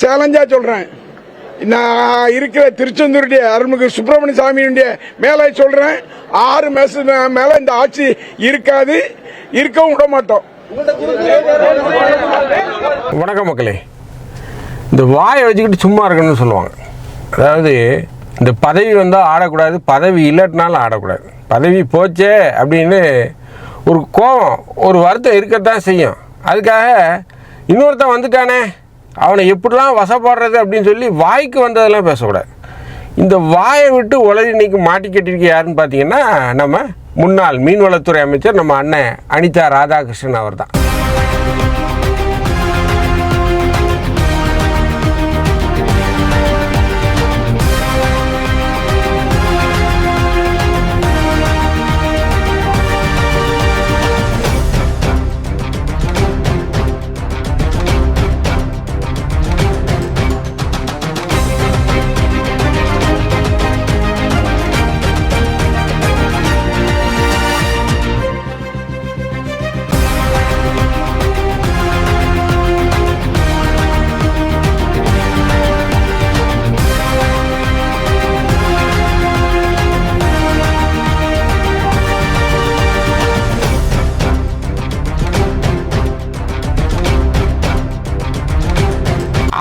சேலஞ்சா சொல்றேன். நான் இருக்கிற திருச்செந்தூருடைய அருள்மிகு சுப்பிரமணிய சாமியுடைய மேலே சொல்றேன், 6 மாசம் மேல இந்த ஆட்சி இருக்காது, இருக்கவும் விட மாட்டோம். வணக்கம் மக்களே. இந்த வாயை வச்சுக்கிட்டு சும்மா இருக்கணும்னு சொல்லுவாங்க. அதாவது இந்த பதவி வந்தால் ஆடக்கூடாது, பதவி இல்லட்டினாலும் ஆடக்கூடாது. பதவி போச்சே அப்படின்னு ஒரு கோபம், ஒரு வருத்தம் இருக்கத்தான் செய்யும். அதுக்காக இன்னொருத்தன் வந்துட்டானே, அவனை எப்படிலாம் வசப்படுறது அப்படின்னு சொல்லி வாய்க்கு வந்ததெல்லாம் பேசக்கூடாது. இந்த வாயை விட்டு உலகி இன்னைக்கு மாட்டிக்கிட்டிருக்க யாருன்னு பார்த்தீங்கன்னா, நம்ம முன்னாள் மீன்வளத்துறை அமைச்சர் நம்ம அண்ணன் அனிதா ராதாகிருஷ்ணன் அவர் தான்.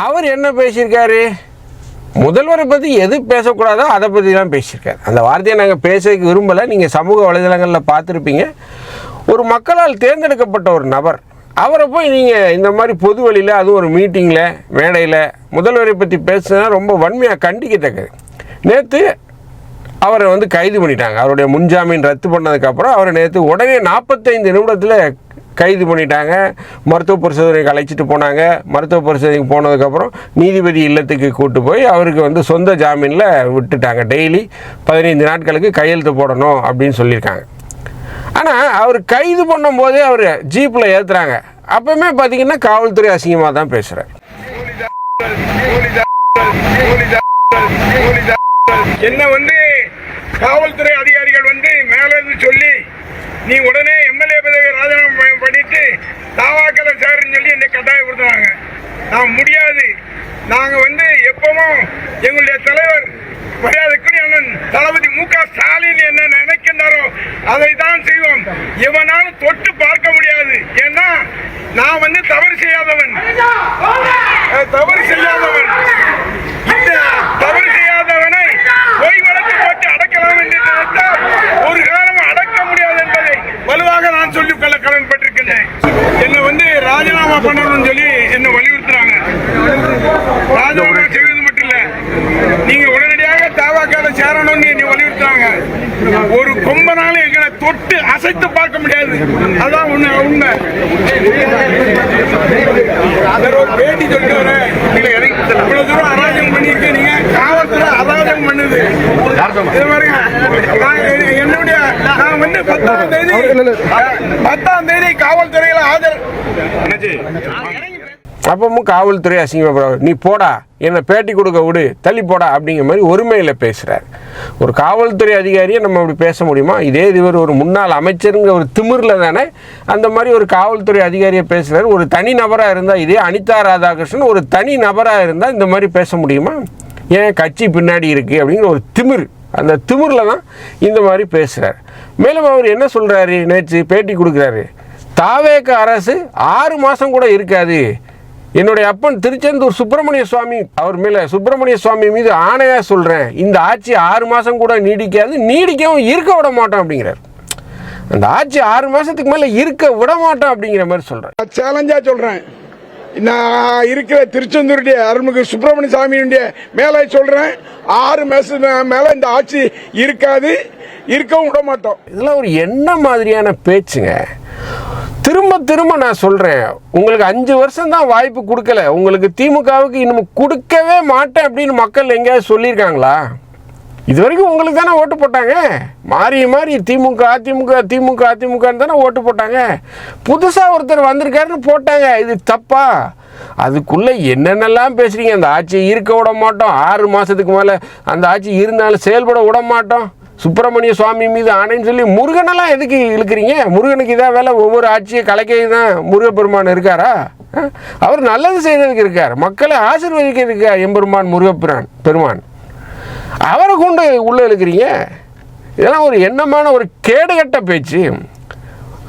அவர் என்ன பேசியிருக்காரு? முதல்வரை பற்றி எது பேசக்கூடாதோ அதை பற்றி தான் பேசியிருக்காரு. அந்த வார்த்தையை நாங்கள் பேசுறதுக்கு விரும்பலை. நீங்கள் சமூக வலைதளங்களில் பார்த்துருப்பீங்க. ஒரு மக்களால் தேர்ந்தெடுக்கப்பட்ட ஒரு நபர், அவரை போய் நீங்கள் இந்த மாதிரி பொது வழியில், அதுவும் ஒரு மீட்டிங்கில், மேடையில் முதல்வரை பற்றி பேசுனா ரொம்ப வன்மையாக கண்டிக்கத்தக்கது. நேற்று அவரை கைது பண்ணிட்டாங்க. அவருடைய முன்ஜாமீன் ரத்து பண்ணதுக்கப்புறம் அவரை நேற்று உடனே 45 நிமிடத்தில் கைது பண்ணிட்டாங்க. மருத்துவ பரிசோதனைக்கு அழைச்சிட்டு போனாங்க. மருத்துவ பரிசோதனைக்கு போனதுக்கப்புறம் நீதிபதி இல்லத்துக்கு கூட்டு போய் அவருக்கு சொந்த ஜாமீனில் விட்டுட்டாங்க. டெய்லி 15 நாட்களுக்கு கையெழுத்து போடணும் அப்படின்னு சொல்லியிருக்காங்க. ஆனால் அவர் கைது பண்ணும்போதே அவர் ஜீப்பில் ஏற்றுறாங்க. அப்பவுமே பார்த்தீங்கன்னா காவல்துறை அசிங்கமாக தான் பேசுகிறார். என்ன காவல்துறை அதிகாரிகள் மேலே சொல்லி, நீ உடனே எம்எல்ஏ பதவி ராஜினாமா பண்ணிட்டு தாவாக்களை சேருன்னு சொல்லி என்னை கட்டாயப்படுத்துறாங்க. நான் முடியாது. நாங்க எப்பவும் எங்களுடைய தலைவர் மரியாதைக்குரிய அண்ணன் தளபதி மு.க. ஸ்டாலின் என்ன நினைக்கின்றாரோ அதை தான் செய்வோம். எவனாலும் தொட்டு பார்க்க முடியாது. ஏன்னா நான் தவறு செய்யாதவன். இந்த தவறு செய்யாதவனை பொய் வழக்கு போட்டு அடக்கலாம் என்று நினைத்தால் ஒரு காலம் அடக்க முடியாது என்பதை வலுவாக நான் சொல்லிக் கொள்ள கடன்பட்டிருக்கின்றேன். என்னை ராஜினாமா பண்ணணும்னு சொல்லி என்னை வலியுறுத்துறாங்க. ராஜினாமா செய்வது மட்டும் இல்ல, நீங்க உடனடியாக தாவாக்கால சேரணும்னு என்னை வலியுறுத்துறாங்க. ஒரு கொம்பனாலும் எங்களை தொட்டு அசைத்து பார்க்க முடியாது. அதான் உண்மை. ஒரு பேட்டி சொல்லிட்டு வரேன். இவ்வளவு தூரம் அராஜகம் பண்ணிருக்கு. நீங்க காவல்துறை அராஜகம் பண்ணுது. என்னுடைய நான் 10ஆம் தேதி காவல்துறையில ஆஜர். அப்பவும் காவல்துறை அசிங்கப்படுற, நீ போடா, என்னை பேட்டி கொடுக்க விடு, தள்ளி போடா அப்படிங்கிற மாதிரி ஒருமையில் பேசுகிறார். ஒரு காவல்துறை அதிகாரியை நம்ம அப்படி பேச முடியுமா? இதே இவர் ஒரு முன்னாள் அமைச்சருங்க ஒரு திமிரில் தானே அந்த மாதிரி ஒரு காவல்துறை அதிகாரியை பேசுகிறார். ஒரு தனி நபராக இருந்தால், இதே அனிதா ராதாகிருஷ்ணன் ஒரு தனி நபராக இருந்தால் இந்த மாதிரி பேச முடியுமா? ஏன் கட்சி பின்னாடி இருக்குது அப்படிங்கிற ஒரு திமிர், அந்த திமிரில் தான் இந்த மாதிரி பேசுகிறார். மேலும் அவர் என்ன சொல்கிறாரு? நேற்று பேட்டி கொடுக்குறாரு, தாவேக அரசு 6 மாதம் கூட இருக்காது. என்னுடைய அப்பன் திருச்செந்தூர் சுப்பிரமணிய சுவாமி, அவர் மேலே சுப்பிரமணிய சுவாமி மீது ஆணையாக சொல்கிறேன், இந்த ஆட்சி 6 மாதம் கூட நீடிக்காது, நீடிக்கவும் இருக்க விட மாட்டோம் அப்படிங்கிறார். அந்த ஆட்சி 6 மாதத்துக்கு மேலே இருக்க விட மாட்டோம் அப்படிங்கிற மாதிரி சொல்கிறேன். சேலஞ்சா சொல்கிறேன். நான் இருக்கிற திருச்செந்தூருடைய அருள்மிகு சுப்பிரமணிய சாமியுடைய மேலே சொல்கிறேன், 6 மாசம் மேலே இந்த ஆட்சி இருக்காது, இருக்கவும் விட மாட்டோம். இதெல்லாம் ஒரு என்ன மாதிரியான பேச்சுங்க? திரும்ப நான் சொல்கிறேன், உங்களுக்கு 5 வருஷம் தான் வாய்ப்பு கொடுக்கல. உங்களுக்கு திமுகவுக்கு இன்னும் கொடுக்கவே மாட்டேன் அப்படின்னு மக்கள் எங்கேயாவது சொல்லியிருக்காங்களா? இது வரைக்கும் உங்களுக்கு தானே ஓட்டு போட்டாங்க. மாறி திமுக அதிமுகன்னு தானே ஓட்டு போட்டாங்க. புதுசாக ஒருத்தர் வந்திருக்காருன்னு போட்டாங்க. இது தப்பா? அதுக்குள்ளே என்னென்னலாம் பேசுகிறீங்க? அந்த ஆட்சியை இருக்க விட மாட்டோம், 6 மாதத்துக்கு மேலே அந்த ஆட்சி இருந்தாலும் செயல்பட விட மாட்டோம். சுப்பிரமணிய சுவாமி மீது ஆணைன்னு சொல்லி முருகனெல்லாம் எதுக்கு இழுக்கிறீங்க? முருகனுக்கு இதான் வேலை, ஒவ்வொரு ஆட்சியை கலைக்க தான் முருகப்பெருமான் இருக்காரா? அவர் நல்லது செய்கிறதுக்கு இருக்கார், மக்களை ஆசீர்வதிக்க இருக்கார் எம்பெருமான் பெருமான். அவரை கொண்டு உள்ளே இழுக்கிறீங்க. இதெல்லாம் ஒரு எண்ணமான ஒரு கேடுகட்ட பேச்சு.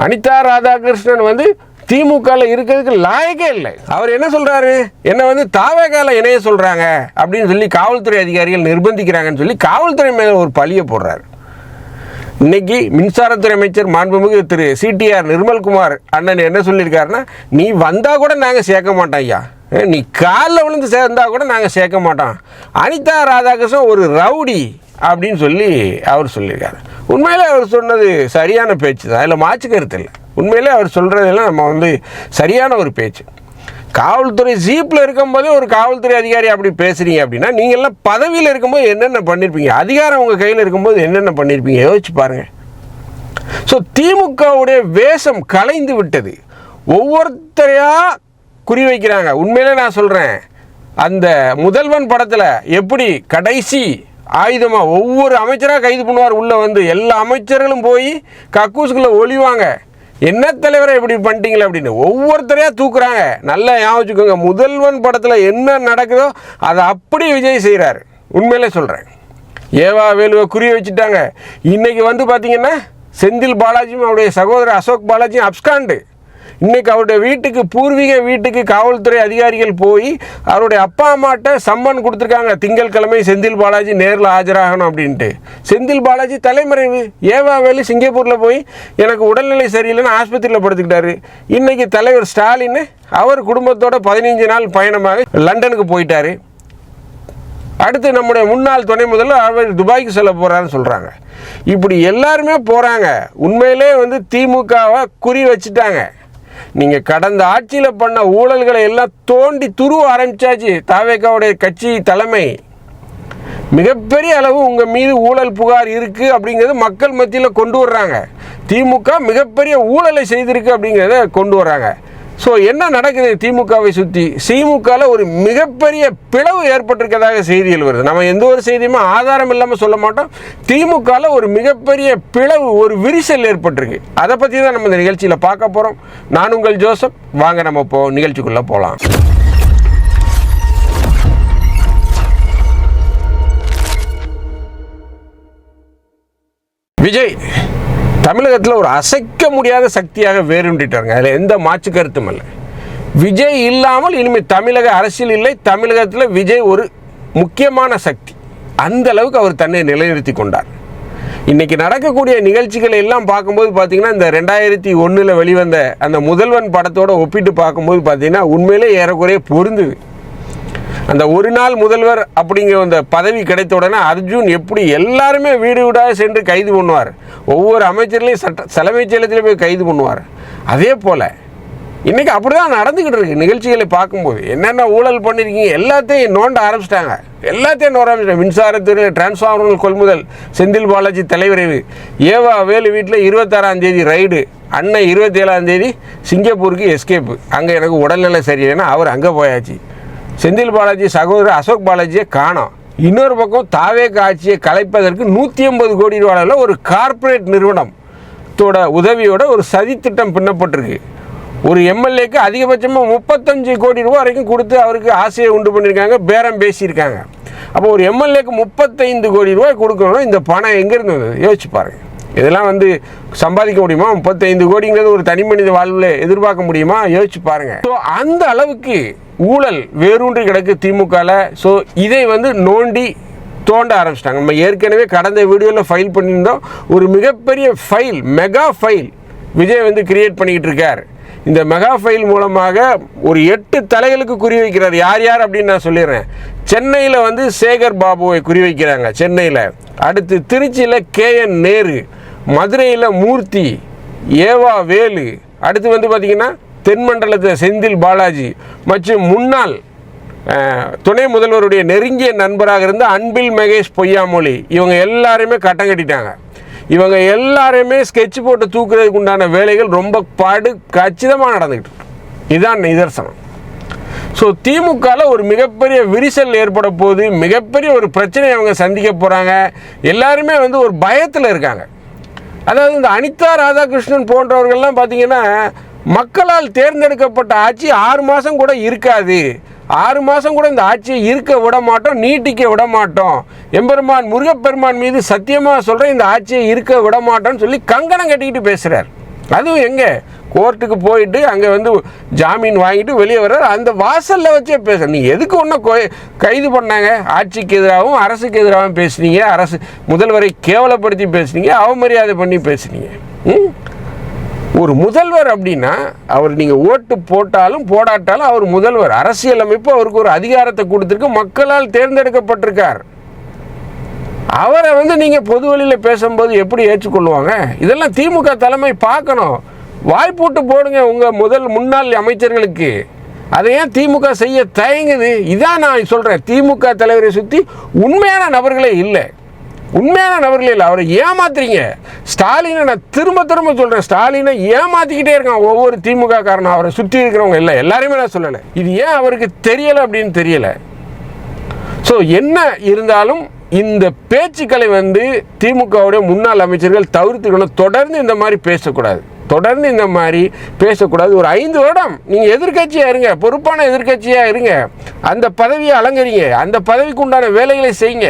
அனிதா ராதாகிருஷ்ணன் வந்து திமுகவில் இருக்கிறதுக்கு லாயக்கே இல்லை. அவர் என்ன சொல்கிறாரு, என்னை வந்து தாவேகால இணைய சொல்கிறாங்க அப்படின்னு சொல்லி காவல்துறை அதிகாரிகள் நிர்பந்திக்கிறாங்கன்னு சொல்லி காவல்துறை மேலே ஒரு பழியை போடுறாரு. இன்னைக்கு மின்சாரத்துறை அமைச்சர் மாண்புமிகு திரு சிடிஆர் நிர்மல்குமார் அண்ணன் என்ன சொல்லியிருக்காருன்னா, நீ வந்தால் கூட நாங்கள் சேர்க்க மாட்டோம் ஐயா, நீ காலில் விழுந்து சேர்ந்தா கூட நாங்கள் சேர்க்க மாட்டோம், அனிதா ராதாகிருஷ்ணன் ஒரு ரவுடி அப்படின்னு சொல்லி அவர் சொல்லியிருக்காரு. உண்மையிலே அவர் சொன்னது சரியான பேச்சு தான், அதில் மாற்று கருத்து இல்லை. உண்மையிலே அவர் சொல்கிறதெல்லாம் நம்ம வந்து சரியான ஒரு பேச்சு. காவல்துறை ஜீப்பில் இருக்கும்போதே ஒரு காவல்துறை அதிகாரி அப்படி பேசுகிறீங்க அப்படின்னா, நீங்கள்லாம் பதவியில் இருக்கும்போது என்னென்ன பண்ணியிருப்பீங்க, அதிகாரம் உங்கள் கையில் இருக்கும்போது என்னென்ன பண்ணியிருப்பீங்க யோசிச்சு பாருங்கள். ஸோ திமுகவுடைய வேஷம் கலைந்து விட்டது. ஒவ்வொருத்தரையாக குறிவைக்கிறாங்க. உண்மையிலே நான் சொல்கிறேன், அந்த முதல்வன் படத்தில் எப்படி கடைசி ஆயுதமாக ஒவ்வொரு அமைச்சராக கைது பண்ணுவார், உள்ளே வந்து எல்லா அமைச்சர்களும் போய் கக்கூசுக்குள்ளே ஒளிவாங்க, என்ன தலைவரை இப்படி பண்ணிட்டீங்களே அப்படின்னு ஒவ்வொருத்தரையாக தூக்குறாங்க. நல்லா ஞாபகம் வச்சுக்கோங்க, முதல்வன் படத்தில் என்ன நடக்குதோ அதை அப்படி விஜய் செய்கிறாரு. உண்மையிலே சொல்கிறேன், ஏவா வேலுவை குறி வச்சுட்டாங்க. இன்றைக்கி வந்து பார்த்திங்கன்னா செந்தில் பாலாஜியும் அவருடைய சகோதரர் அசோக் பாலாஜியும் அப்ஸ்காண்டு. இன்றைக்கி அவருடைய வீட்டுக்கு, பூர்வீக வீட்டுக்கு காவல்துறை அதிகாரிகள் போய் அவருடைய அப்பா அம்மாட்ட சம்மன் கொடுத்துருக்காங்க, திங்கட்கிழமை செந்தில் பாலாஜி நேரில் ஆஜராகணும் அப்படின்ட்டு. செந்தில் பாலாஜி தலைமறைவு. ஏவா வேலு சிங்கப்பூரில் போய் எனக்கு உடல்நிலை சரியில்லைன்னு ஆஸ்பத்திரியில் படுத்துக்கிட்டாரு. இன்றைக்கி தலைவர் ஸ்டாலின் அவர் குடும்பத்தோட 15 நாள் பயணமாக லண்டனுக்கு போயிட்டார். அடுத்து நம்முடைய முன்னாள் துணை முதல்வர் அவர் துபாய்க்கு செல்ல போகிறாருன்னு சொல்கிறாங்க. இப்படி எல்லாருமே போகிறாங்க. உண்மையிலே வந்து திமுகவை குறி வச்சுட்டாங்க. நீங்கள் கடந்த ஆட்சியில் பண்ண ஊழல்களை எல்லாம் தோண்டி துருவ ஆரம்பித்தாச்சு. தாவேகாவுடைய கட்சி தலைமை மிகப்பெரிய அளவு உங்கள் மீது ஊழல் புகார் இருக்குது அப்படிங்கிறது மக்கள் மத்தியில் கொண்டு வர்றாங்க. திமுக மிகப்பெரிய ஊழலை செய்திருக்கு அப்படிங்கிறத கொண்டு வர்றாங்க. ஸோ என்ன நடக்குது, திமுகவை சுற்றி திமுகவில் ஒரு மிகப்பெரிய பிளவு ஏற்பட்டிருக்கிறதாக செய்திகள் வருது. நம்ம எந்த ஒரு செய்தியுமே ஆதாரம் இல்லாமல் சொல்ல மாட்டோம். திமுகவில் ஒரு மிகப்பெரிய பிளவு, ஒரு விரிசல் ஏற்பட்டிருக்கு. அதை பற்றி தான் நம்ம இந்த நிகழ்ச்சியில் பார்க்க போகிறோம். நான் உங்கள் ஜோசப். வாங்க நம்ம இப்போ நிகழ்ச்சிக்குள்ளே போகலாம். விஜய் தமிழகத்தில் ஒரு அசைக்க முடியாத சக்தியாக வேறுண்டிட்டாங்க. அதில் எந்த மாற்று கருத்தும் இல்லை. விஜய் இல்லாமல் இனிமேல் தமிழக அரசியல் இல்லை. தமிழகத்தில் விஜய் ஒரு முக்கியமான சக்தி. அந்த அளவுக்கு அவர் தன்னை நிலைநிறுத்தி கொண்டார். இன்றைக்கி நடக்கக்கூடிய நிகழ்ச்சிகளை எல்லாம் பார்க்கும்போது பார்த்திங்கன்னா, இந்த 2001 வெளிவந்த அந்த முதல்வன் படத்தோடு ஒப்பிட்டு பார்க்கும்போது பார்த்திங்கன்னா உண்மையிலே ஏறக்குறைய பொருந்துது. அந்த ஒரு நாள் முதல்வர் அப்படிங்கிற அந்த பதவி கிடைத்த உடனே அர்ஜுன் எப்படி எல்லாருமே வீடு வீடாக சென்று கைது பண்ணுவார், ஒவ்வொரு அமைச்சர்களையும் தலைமைச் செயலகத்திலே போய் கைது பண்ணுவார். அதே போல் இன்றைக்கி அப்படி தான் நடந்துக்கிட்டு இருக்கு. நிகழ்ச்சிகளை பார்க்கும்போது என்னென்ன ஊழல் பண்ணியிருக்கீங்க எல்லாத்தையும் நோண்ட ஆரம்பிச்சிட்டாங்க. மின்சாரத்துறை டிரான்ஸ்ஃபார்மர்கள் கொள்முதல், செந்தில் பாலாஜி தலைவரைவு, ஏவா வேலு வீட்டில் 26ஆம் தேதி ரைடு, அன்னை 27ஆம் தேதி சிங்கப்பூருக்கு எஸ்கேப்பு. அங்கே எனக்கு உடல்நிலை சரியில்லைன்னா அவர் அங்கே போயாச்சு. செந்தில் பாலாஜி சகோதரர் அசோக் பாலாஜியை காணோம். இன்னொரு பக்கம் தாவேகா ஆட்சியை கலைப்பதற்கு 180 கோடி ரூபாயில் ஒரு கார்ப்பரேட் நிறுவனத்தோட உதவியோட ஒரு சதித்திட்டம் பின்னப்பட்டிருக்கு. ஒரு எம்எல்ஏக்கு அதிகபட்சமாக 35 கோடி ரூபா வரைக்கும் கொடுத்து அவருக்கு ஆசையை உண்டு பண்ணியிருக்காங்க, பேரம் பேசியிருக்காங்க. அப்போ ஒரு எம்எல்ஏக்கு 35 கோடி ரூபாய் கொடுக்கணும். இந்த பணம் எங்கேருந்து வந்தது யோசிச்சு பாருங்கள். இதெல்லாம் வந்து சம்பாதிக்க முடியுமா? 35 கோடிங்கிறது ஒரு தனி மனித வாழ்வில் எதிர்பார்க்க முடியுமா? யோசிச்சு பாருங்கள். ஸோ அந்த அளவுக்கு ஊழல் வேரூன்றி கிடக்கு திமுகவில். ஸோ இதை வந்து நோண்டி தோண்ட ஆரம்பிச்சிட்டாங்க. நம்ம ஏற்கனவே கடந்த வீடியோவில் ஃபைல் பண்ணியிருந்தோம். ஒரு மிகப்பெரிய ஃபைல், மெகா ஃபைல் விஜய் வந்து கிரியேட் பண்ணிக்கிட்டு இருக்கார். இந்த மெகா ஃபைல் மூலமாக ஒரு 8 தலைகளுக்கு குறி வைக்கிறார். யார் யார் அப்படின்னு நான் சொல்லிடுறேன். சென்னையில் வந்து சேகர் பாபுவை குறி வைக்கிறாங்க, சென்னையில். அடுத்து திருச்சியில் KN நேரு, மதுரையில் மூர்த்தி, ஏவா வேலு, அடுத்து வந்து பார்த்திங்கன்னா தென்மண்டலத்தில் செந்தில் பாலாஜி மற்றும் முன்னாள் துணை முதல்வருடைய நெருங்கிய நண்பராக இருந்த அன்பில் மகேஷ் பொய்யாமொழி, இவங்க எல்லாருமே கட்டம் கட்டிட்டாங்க. இவங்க எல்லாருமே ஸ்கெட்ச் போட்டு தூக்குறதுக்கு உண்டான வேலைகள் ரொம்ப கச்சிதமாக நடந்துக்கிட்டு. இதுதான் நிதர்சனம். ஸோ திமுகவில் ஒரு மிகப்பெரிய விரிசல் ஏற்பட போகுது, மிகப்பெரிய ஒரு பிரச்சனையை அவங்க சந்திக்க போகிறாங்க. எல்லாருமே வந்து ஒரு பயத்தில் இருக்காங்க. அதாவது இந்த அனிதா ராதாகிருஷ்ணன் போன்றவர்கள்லாம் பார்த்தீங்கன்னா மக்களால் தேர்ந்தெடுக்கப்பட்ட ஆட்சி 6 மாதம் கூட இருக்காது, 6 மாதம் கூட இந்த ஆட்சியை இருக்க விட மாட்டோம், நீட்டிக்க விட மாட்டோம், எம்பெருமான் முருகப்பெருமான் மீது சத்தியமாக சொல்கிறேன் இந்த ஆட்சியை இருக்க விட மாட்டோம்னு சொல்லி கங்கணம் கட்டிக்கிட்டு பேசுகிறார். அதுவும் எங்கே கோர்ட்டுக்கு போயிட்டு அங்கே வந்து ஜாமீன் வாங்கிட்டு வெளியே வர்றார். அந்த வாசலில் வச்சே பேச நீ எதுக்கு ஒன்றும் கைது பண்ணாங்க? ஆட்சிக்கு எதிராகவும் அரசுக்கு எதிராகவும் பேசுனீங்க, அரசு முதல்வரை கேவலப்படுத்தி பேசுனீங்க, அவமரியாதை பண்ணி பேசுனீங்க. ஒரு முதல்வர் அப்படின்னா அவர் நீங்கள் ஓட்டு போட்டாலும் போடாட்டாலும் அவர் முதல்வர். அரசியலமைப்பு அவருக்கு ஒரு அதிகாரத்தை கொடுத்துருக்கு, மக்களால் தேர்ந்தெடுக்கப்பட்டிருக்கார். அவரை வந்து நீங்கள் பொது வழியில் பேசும்போது எப்படி ஏற்றுக்கொள்வாங்க? இதெல்லாம் திமுக தலைமை பார்க்கணும். வாய்ப்பூட்டு போடுங்க உங்கள் முன்னாள் அமைச்சர்களுக்கு. அதை ஏன் திமுக செய்ய தயங்குது? இதான் நான் சொல்கிறேன். திமுக தலைவரை சுற்றி உண்மையான நபர்களே இல்லை, உண்மையான நபர்களே இல்லை. அவரை ஏமாத்துறீங்க. ஸ்டாலினை நான் திரும்ப சொல்கிறேன், ஸ்டாலினை ஏமாற்றிக்கிட்டே இருக்கான் ஒவ்வொரு திமுக காரணம். அவரை சுற்றி இருக்கிறவங்க இல்லை, எல்லாருமே நான் சொல்லலை. இது ஏன் அவருக்கு தெரியலை அப்படின்னு தெரியலை. ஸோ என்ன இருந்தாலும் இந்த பேச்சுக்களை வந்து திமுகவுடைய முன்னாள் அமைச்சர்கள் தவிர்த்துக்கணும். தொடர்ந்து இந்த மாதிரி பேசக்கூடாது, தொடர்ந்து இந்த மாதிரி பேசக்கூடாது. ஒரு 5 வருடம் நீங்கள் எதிர்கட்சியாக இருங்க, பொறுப்பான எதிர்கட்சியாக இருங்க, அந்த பதவியை அலங்கரிங்க, அந்த பதவிக்கு உண்டான வேலைகளை செய்யுங்க.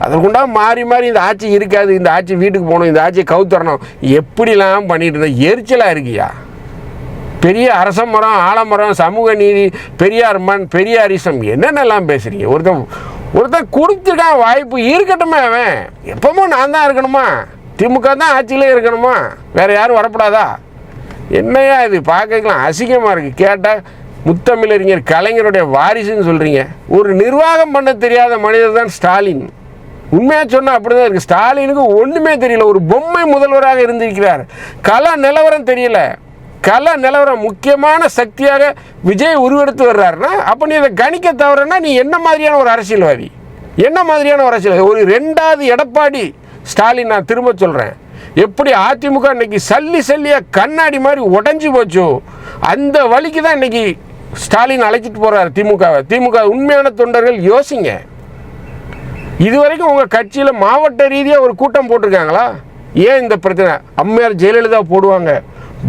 அதற்குண்டாக மாறி இந்த ஆட்சி இருக்காது, இந்த ஆட்சி வீட்டுக்கு போகணும், இந்த ஆட்சியை கவுத்தரணும், எப்படிலாம் பண்ணிட்டு இருந்தா எரிச்சலாக இருக்கியா? பெரிய அரச மரம், ஆலமரம், சமூக நீதி, பெரியார் மண், பெரியாரிசம் என்னென்னலாம் பேசுகிறீங்க? ஒருத்தன் கொடுத்துட்டான் வாய்ப்பு, இருக்கட்டுமே. அவன் எப்பவும் நான் தான் இருக்கணுமா? திமுக தான் ஆட்சியிலே இருக்கணுமா? வேறு யாரும் வரப்படாதா? என்னையா இது பார்க்கலாம் அசிங்கமாக இருக்குது. கேட்டால் முத்தமிழறிஞர் கலைஞருடைய வாரிசுன்னு சொல்கிறீங்க. ஒரு நிர்வாகம் பண்ண தெரியாத மனிதர் தான் ஸ்டாலின். உண்மையாக சொன்னால் அப்படி தான் இருக்குது. ஸ்டாலினுக்கு ஒன்றுமே தெரியல, ஒரு பொம்மை முதல்வராக இருந்திருக்கிறார். கள நிலவரம் தெரியல, கள நிலவரம் முக்கியமான சக்தியாக விஜய் உருவெடுத்து வர்றாருன்னா அப்போ நீ இதை கணிக்க தவறுனா நீ என்ன மாதிரியான ஒரு அரசியல்வாதி? என்ன மாதிரியான ஒரு அரசியல்வாதி? ஒரு 2வது எடப்பாடி ஸ்டாலின். நான் திரும்ப சொல்கிறேன், எப்படி அதிமுக இன்னைக்கு சல்லியாக கண்ணாடி மாதிரி உடஞ்சி போச்சோ அந்த வழிக்கு தான் இன்னைக்கு ஸ்டாலின் அழைச்சிட்டு போகிறார் திமுகவை. திமுக உண்மையான தொண்டர்கள் யோசிங்க. இதுவரைக்கும் உங்கள் கட்சியில் மாவட்ட ரீதியாக ஒரு கூட்டம் போட்டிருக்காங்களா? ஏன் இந்த பிரச்சனை? அம்மையார் ஜெயலலிதா போடுவாங்க,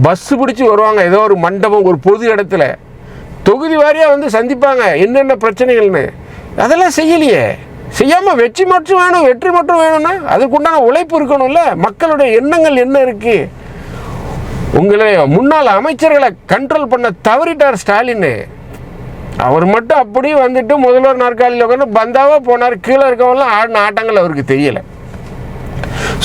பஸ்ஸு பிடிச்சி வருவாங்க, ஏதோ ஒரு மண்டபம், ஒரு பொது இடத்துல தொகுதி வாரியாக வந்து சந்திப்பாங்க என்னென்ன பிரச்சனைகள்னு. அதெல்லாம் செய்யலையே. செய்யாமல் வெற்றி மட்டும் வேணும்னா அதுக்குண்டான உழைப்பு இருக்கணும்ல. மக்களுடைய எண்ணங்கள் என்ன இருக்குது? உங்களை முன்னாள் அமைச்சர்களை கண்ட்ரோல் பண்ண தவறிட்டார் ஸ்டாலின். அவர் மட்டும் அப்படியே வந்துட்டு முதல்வர் நாற்காலியில் உட்காந்து பந்தாவாக போனார். கீழே இருக்கவங்களாம் ஆடின ஆட்டங்கள் அவருக்கு தெரியலை.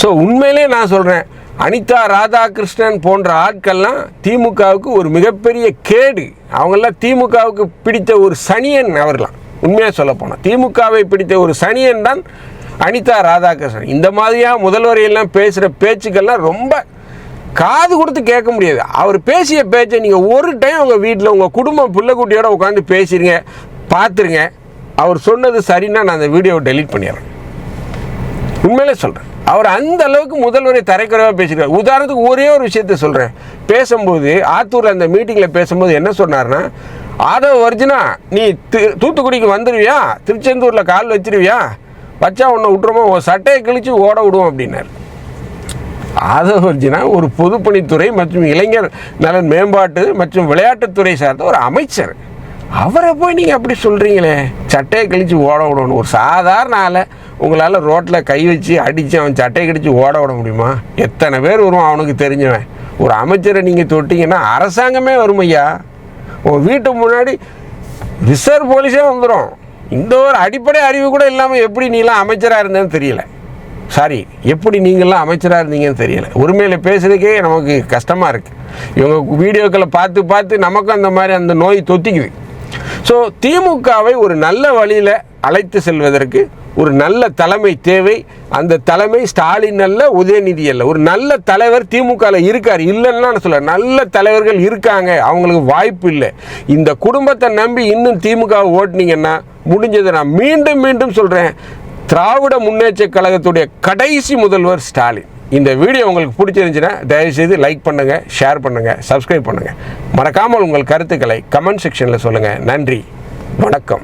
ஸோ உண்மையிலே நான் சொல்கிறேன், அனிதா ராதாகிருஷ்ணன் போன்ற ஆட்கள்லாம் திமுகவுக்கு ஒரு மிகப்பெரிய கேடு. அவங்கெல்லாம் திமுகவுக்கு பிடித்த ஒரு சனியன். அவர்லாம் உண்மையாக சொல்ல போனால் திமுகவை பிடித்த ஒரு சனியன் தான் அனிதா ராதாகிருஷ்ணன். இந்த மாதிரியாக முதல்வரையெல்லாம் பேசுகிற பேச்சுக்கள்லாம் ரொம்ப காது கொடுத்து கேட்க முடியாது. அவர் பேசிய பேச்சை நீங்கள் ஒரு டைம் உங்கள் வீட்டில் உங்கள் குடும்பம் பிள்ளைக்குட்டியோட உட்காந்து பேசுகிறீங்க, பார்த்துருங்க. அவர் சொன்னது சரின்னா நான் அந்த வீடியோவை டெலீட் பண்ணிடுறேன். உண்மையிலே சொல்கிறேன், அவர் அந்த அளவுக்கு முதல்வரை தரைக்குறைவாக பேசியிருக்கார். உதாரணத்துக்கு ஒரே ஒரு விஷயத்த சொல்கிறேன். பேசும்போது ஆத்தூரில் அந்த மீட்டிங்கில் பேசும்போது என்ன சொன்னார்னா, ஆதவ வர்ஜினா நீ தூத்துக்குடிக்கு வந்துடுவியா, திருச்செந்தூரில் கால் வச்சிருவியா, வச்சா உன்னை விட்டுருமோ, உன் சட்டையை கிழிச்சு ஓட விடுவோம் அப்படின்னார். ஆதவ வர்ஜினா ஒரு பொதுப்பணித்துறை மற்றும் இளைஞர் நலன் மேம்பாட்டு மற்றும் விளையாட்டுத்துறை சார்ந்த ஒரு அமைச்சர். அவரை போய் நீங்கள் அப்படி சொல்கிறீங்களே, சட்டையை கழித்து ஓட விடணும். ஒரு சாதாரண ஆளை உங்களால் ரோட்டில் கை வச்சு அடித்து அவன் சட்டையை கழித்து ஓட விட முடியுமா? எத்தனை பேர் வருவான் அவனுக்கு தெரிஞ்சவன். ஒரு அமைச்சரை நீங்கள் தொட்டிங்கன்னா அரசாங்கமே வரும் ஐயா. உங்கள் வீட்டு முன்னாடி ரிசர்வ் போலீஸே வந்துடும். இந்த ஒரு அடிப்படை அறிவு கூட இல்லாமல் எப்படி நீலாம் அமைச்சராக இருந்தேன்னு தெரியல. சாரி, எப்படி நீங்கள்லாம் அமைச்சராக இருந்தீங்கன்னு தெரியல. உரிமையில் பேசுறதுக்கே நமக்கு கஷ்டமாக இருக்குது. இவங்க வீடியோக்களை பார்த்து நமக்கும் அந்த மாதிரி அந்த நோய் தொத்திக்குது. ஸோ திமுகவை ஒரு நல்ல வழியில் அழைத்து செல்வதற்கு ஒரு நல்ல தலைமை தேவை. அந்த தலைமை ஸ்டாலின் அல்ல, உதயநிதி அல்ல. ஒரு நல்ல தலைவர் திமுகவில் இருக்கார், இல்லைன்னா நான் சொல்ல, நல்ல தலைவர்கள் இருக்காங்க, அவங்களுக்கு வாய்ப்பு இல்லை. இந்த குடும்பத்தை நம்பி இன்னும் திமுக ஓட்டுனீங்கன்னா முடிஞ்சதை நான் மீண்டும் சொல்கிறேன், திராவிட முன்னேற்ற கழகத்துடைய கடைசி முதல்வர் ஸ்டாலின். இந்த வீடியோ உங்களுக்கு பிடிச்சிருந்துச்சுன்னா தயவுசெய்து லைக் பண்ணுங்கள், ஷேர் பண்ணுங்கள், சப்ஸ்கிரைப் பண்ணுங்கள். மறக்காமல் உங்கள் கருத்துக்களை கமெண்ட் செக்ஷனில் சொல்லுங்கள். நன்றி. வணக்கம்.